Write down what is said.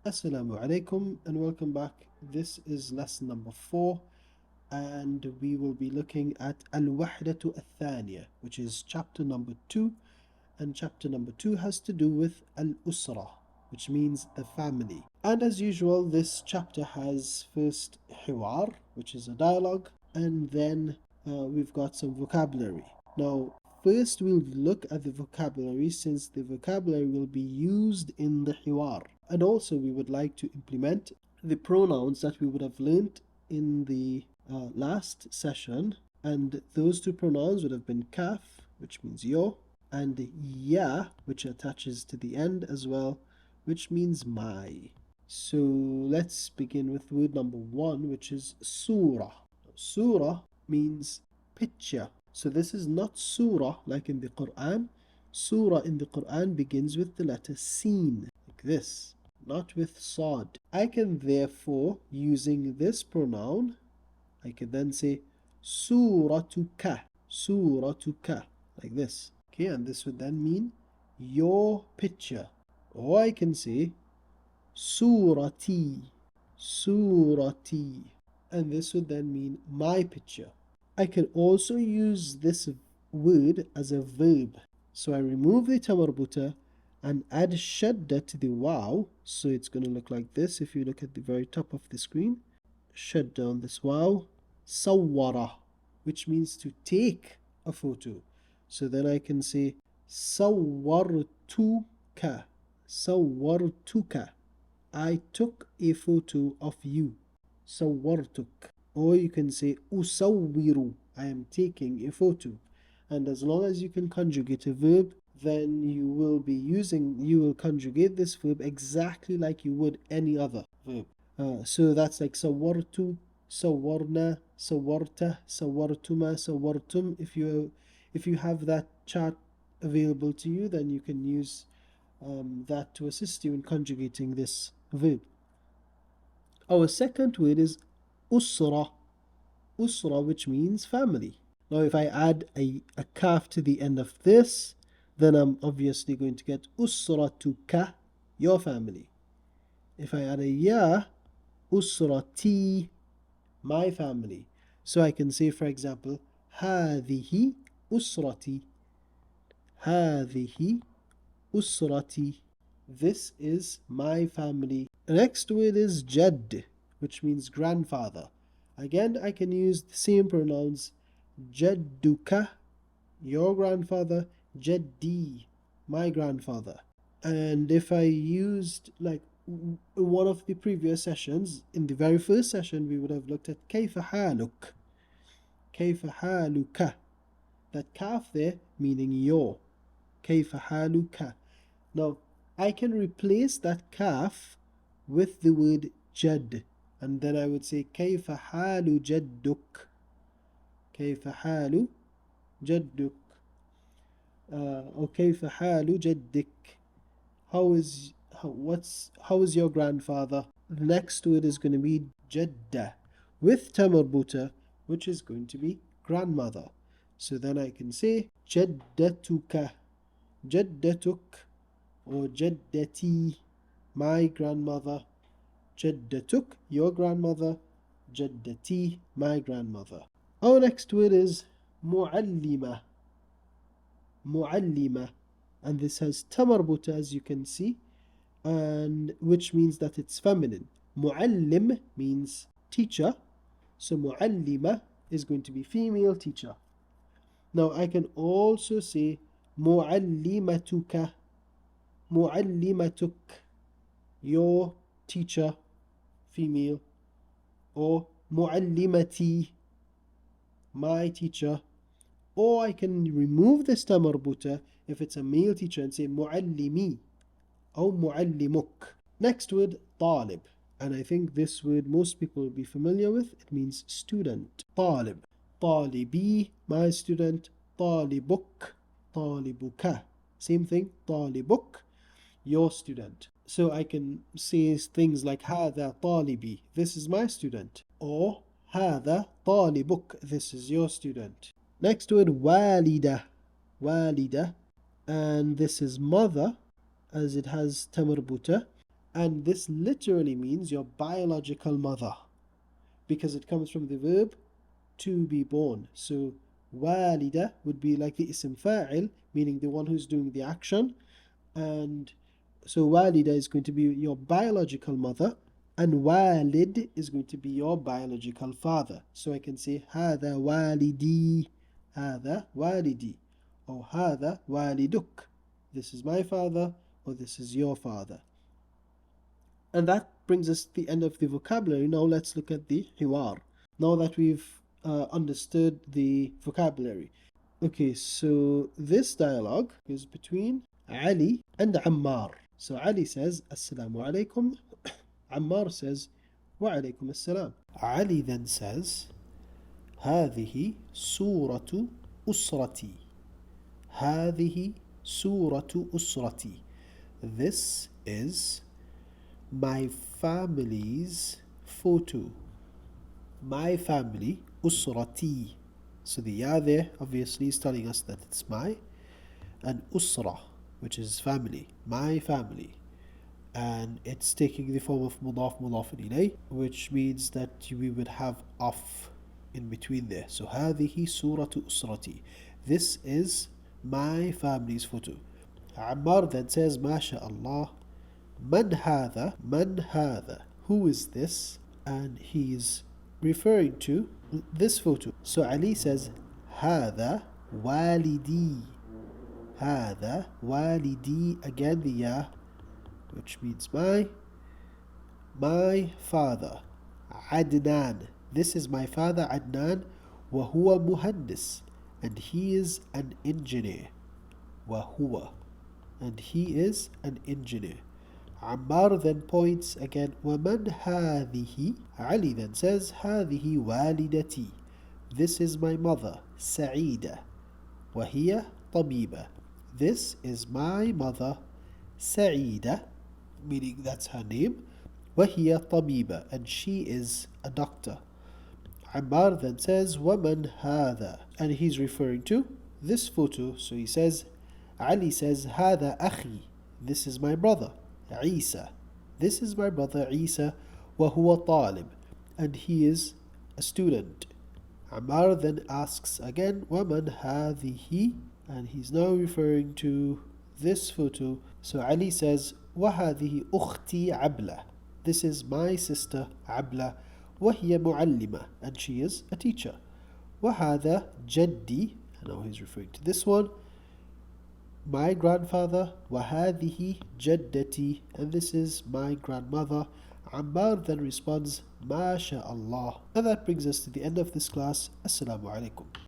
Assalamu alaikum and welcome back. This is lesson number 4 and we will be looking at Al-Wahdatu Al-Thaniya, which is chapter number 2, and chapter number 2 has to do with Al-Usra, which means the family. And as usual, this chapter has first Hiwar, which is a dialogue, and then we've got some vocabulary. Now, first we'll look at the vocabulary since the vocabulary will be used in the Hiwar. And also we would like to implement the pronouns that we would have learnt in the last session. And those two pronouns would have been kaf, which means yo, and ya, which attaches to the end as well, which means my. So let's begin with word number 1, which is surah. Surah means picture. So this is not surah like in the Quran. Surah in the Quran begins with the letter sin, like this, not with sad. I can therefore, using this pronoun, I can then say suratuka, suratuka, like this. Okay, and this would then mean your picture. Or I can say surati, surati, and this would then mean my picture. I can also use this word as a verb. So I remove the tamarbuta and add shadda to the waw. So it's going to look like this if you look at the very top of the screen. Shadda on this waw. Sawwara, which means to take a photo. So then I can say sawwartuka, sawwartuka. I took a photo of you. Sawwartuk. Or you can say usawwiru, I am taking a photo. And as long as you can conjugate a verb, then you will conjugate this verb exactly like you would any other verb. So that's like sawwartu, sawwarna, sawwarta, sawwartuma, sawwartum. If you have that chart available to you, then you can use that to assist you in conjugating this verb. Our second word is usra. Usra, which means family. Now if I add a kaf to the end of this, then I'm obviously going to get usratuka, your family. If I add a ya, usrati, my family. So I can say, for example, هذه usrati, هذه usrati, this is my family. The next word is jad, which means grandfather. Again, I can use the same pronouns, jadduka, your grandfather, jaddi, my grandfather. And if I used, like one of the previous sessions, in the very first session, we would have looked at kayfa haluk, kayfa haluka. That kaf there meaning your, kayfa haluka. Now, I can replace that kaf with the word jad, and then I would say كيف حال جدك, كيف حال جدك, or كيف حال جدك, how is your grandfather. The next word is going to be جدة with tamarbuta, which is going to be grandmother. So then I can say جدتك, جدتك, or جدتي, my grandmother. Jaddatuk, your grandmother. Jaddati, my grandmother. Our next word is mu'allima. Mu'allima. And this has tamarbuta, as you can see, and which means that it's feminine. Mu'allim means teacher. So mu'allima is going to be female teacher. Now I can also say mu'allimatuka, mu'allimatuk, your teacher, female, or mu'allimati, my teacher. Or I can remove this tamarbuta if it's a male teacher and say mu'allimi or mu'allimuk. Next word, talib. And I think this word most people will be familiar with. It means student. Talib. Talibi, my student. Talibuk, talibuka. Same thing, talibuk, your student. So I can say things like هذا طالبي, this is my student, or هذا طالبك, this is your student. Next word, والدة, والدة, and this is mother as it has tamarbuta, And this literally means your biological mother, because it comes from the verb to be born. So walida would be like the ism fa'il, meaning the one who's doing the action. And so walida is going to be your biological mother, and walid is going to be your biological father. So I can say هذا والدي, هذا والدي, or هذا والدك. This is my father, or this is your father. And that brings us to the end of the vocabulary. Now let's look at the hiwar. Now that we've understood the vocabulary. Okay, so this dialogue is between Ali and Ammar. So Ali says, Assalamu alaikum. Ammar says, Wa alaikum assalam. Ali then says, هذه سورة أسرتي. هذه سورة أسرتي. This is my family's photo. My family, أسرتي. So the ya there obviously is telling us that it's my, and usra, which is family, my family. And it's taking the form of mudaf ilay, which means that we would have off in between there. So هذه سورة أسرتي. This is my family's photo. Ammar then says, MashaAllah. Man hadha? Man hadha? Who is this? And he's referring to this photo. So Ali says, هذا والدي. هذا والدي. Again the ya, which means my father. Adnan. This is my father Adnan. وهو مهندس. And he is an engineer. وهو. And he is an engineer. Ammar then points again, وَمَنْ هَذِهِ? Ali then says, هَذِهِ والدتي. This is my mother, Sa'ida. وَهِيَ طبيبة. This is my mother, Sa'ida, meaning that's her name. وَهِيَ طبيبة. And she is a doctor. Ammar then says, وَمَنْ هَذَا? And he's referring to this photo. So he says, Ali says, هَذَا أَخِي. This is my brother, Isa. This is my brother Isa. وَهُوَ طالب. And he is a student. Ammar then asks again, وَمَنْ هَذِهِ? And he's now referring to this photo. So Ali says, وَهَذِهِ أُخْتِي عَبْلَةٌ. This is my sister Abla. وَهِيَ مُعَلِّمَةٌ. And she is a teacher. وَهَذَا جَدِّي. And now he's referring to this one, my grandfather. وَهَذِهِ جَدَّتي. And this is my grandmother. Ammar then responds, MashaAllah. And that brings us to the end of this class. Assalamu alaikum.